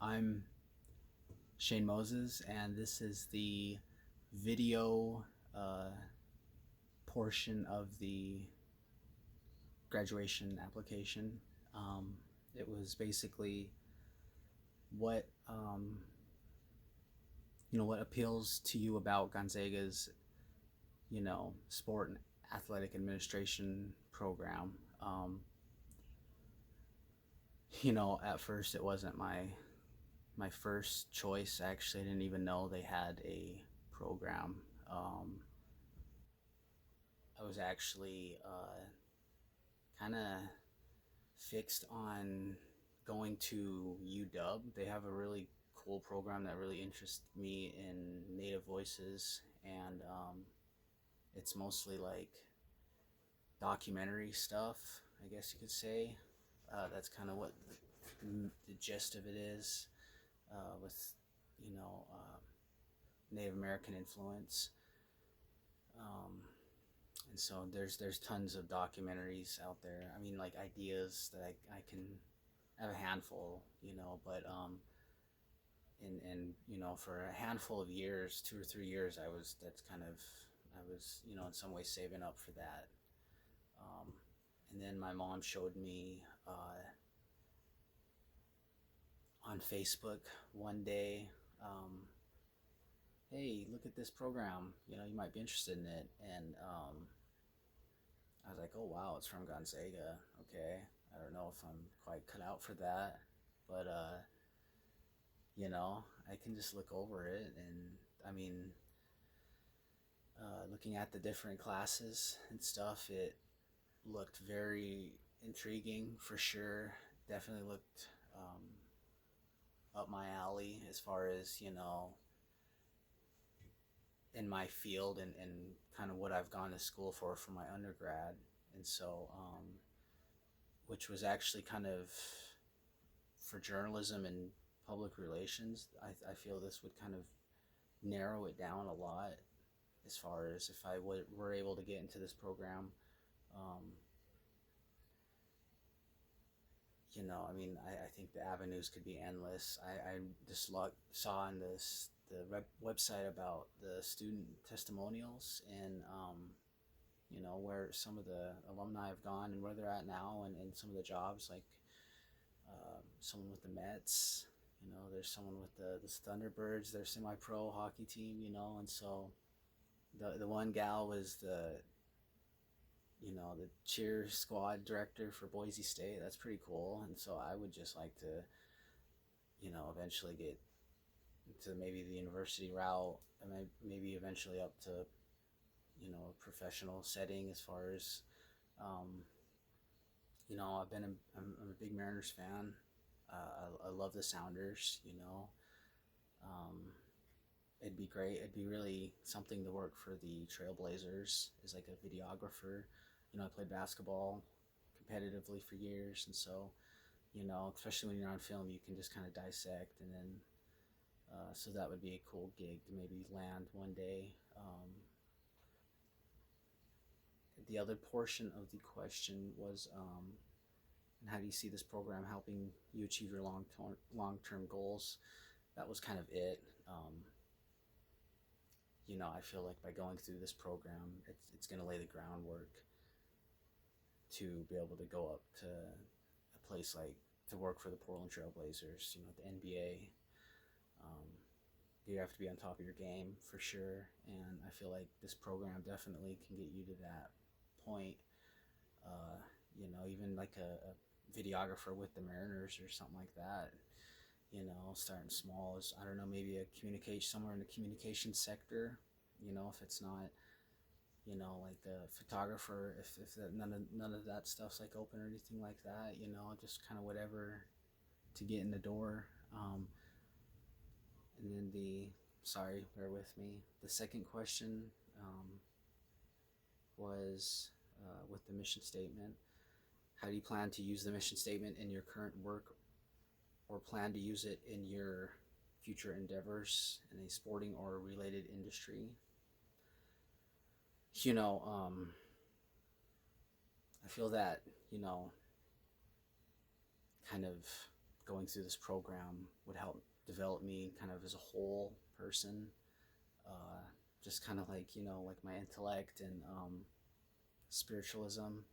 I'm Shane Moses, and this is the video uh, portion of the graduation application. Um, it was basically what what appeals to you about Gonzaga's sport and athletic administration program. At first it wasn't my first choice. Actually, I didn't even know they had a program. Um, I was actually kind of fixed on going to UW. They have a really cool program that really interests me in native voices, and it's mostly like documentary stuff, I guess you could say. That's kind of what the gist of it is, with you know uh, Native American influence. Um, and so there's tons of documentaries out there. I mean, like ideas that I can have a handful, but and for a handful of years, 2 or 3 years, I was in some way saving up for that. Um, and then my mom showed me on Facebook one day, hey, look at this program. You might be interested in it. And I was like, oh wow, it's from Gonzaga. Okay, I don't know if I'm quite cut out for that, but I can just look over it, and I mean, looking at the different classes and stuff, it looked very intriguing for sure. Definitely looked up my alley as far as in my field, and kind of what I've gone to school for my undergrad. And so, which was actually kind of for journalism and public relations. I feel this would kind of narrow it down a lot as far as if were able to get into this program. Um, I mean, I think the avenues could be endless. I just saw on the website about the student testimonials, and where some of the alumni have gone and where they're at now, and some of the jobs, like someone with the Mets. There's someone with the Thunderbirds, their semi-pro hockey team. And so the one gal was the cheer squad director for Boise State. That's pretty cool. And so I would just like to, eventually get to maybe the university route, and maybe eventually up to, a professional setting as far as, I'm a big Mariners fan. I love the Sounders. Um, it'd be great. It'd be really something to work for the Trailblazers as like a videographer. I played basketball competitively for years, and so especially when you're on film, you can just kind of dissect, and then so that would be a cool gig to maybe land one day. The other portion of the question was, and how do you see this program helping you achieve your long-term goals? That was kind of it. I feel like by going through this program, it's going to lay the groundwork to be able to go up to a place like to work for the Portland Trailblazers, the NBA. Um, you have to be on top of your game for sure, and I feel like this program definitely can get you to that point. Uh, Even like a videographer with the Mariners or something like that. Starting small is, I don't know, maybe a communication somewhere in the communication sector. If it's not, like a photographer, if none of that stuff's like open or anything like that. Just kind of whatever to get in the door. And then sorry, bear with me. The second question was with the mission statement. How do you plan to use the mission statement in your current work, or plan to use it in your future endeavors in a sporting or related industry? I feel that, kind of going through this program would help develop me kind of as a whole person. Uh, just kind of like, like my intellect and spiritualism,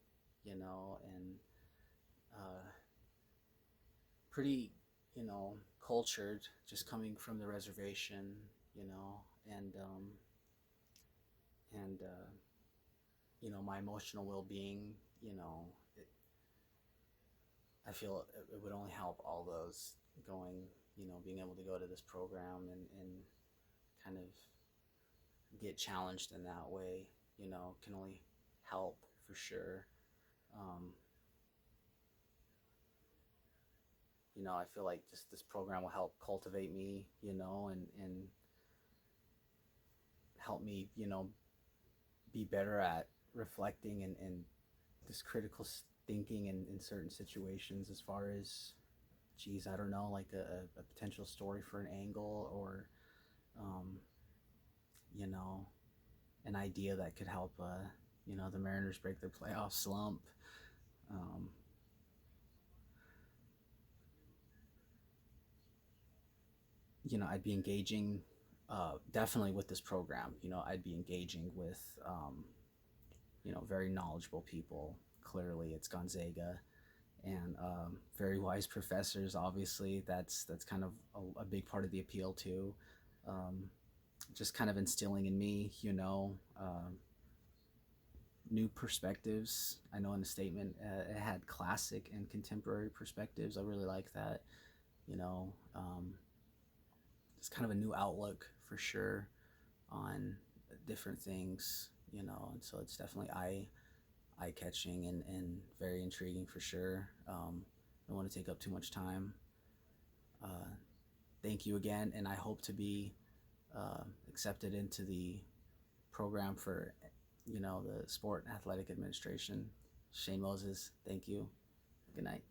and uh, pretty, cultured, just coming from the reservation, you know, and and my emotional well-being, it, I feel it would only help all those going, being able to go to this program and kind of get challenged in that way, can only help for sure. Um, I feel like just this program will help cultivate me, and help me, be better at reflecting and this critical thinking in certain situations as far as, geez, I don't know, like a potential story for an angle, or, um, you know, an idea that could help, the Mariners break their playoff slump. Um, I'd be engaging, definitely with this program. I'd be engaging with, very knowledgeable people. Clearly, it's Gonzaga, and very wise professors. Obviously, that's kind of a big part of the appeal too. Um, just kind of instilling in me, new perspectives. I know in the statement it had classic and contemporary perspectives. I really like that. You know, it's kind of a new outlook for sure on different things. And so it's definitely eye catching and very intriguing for sure. I don't want to take up too much time. Uh, Thank you again, and I hope to be accepted into the program for, the Sport and Athletic Administration. Shane Moses, thank you. Good night.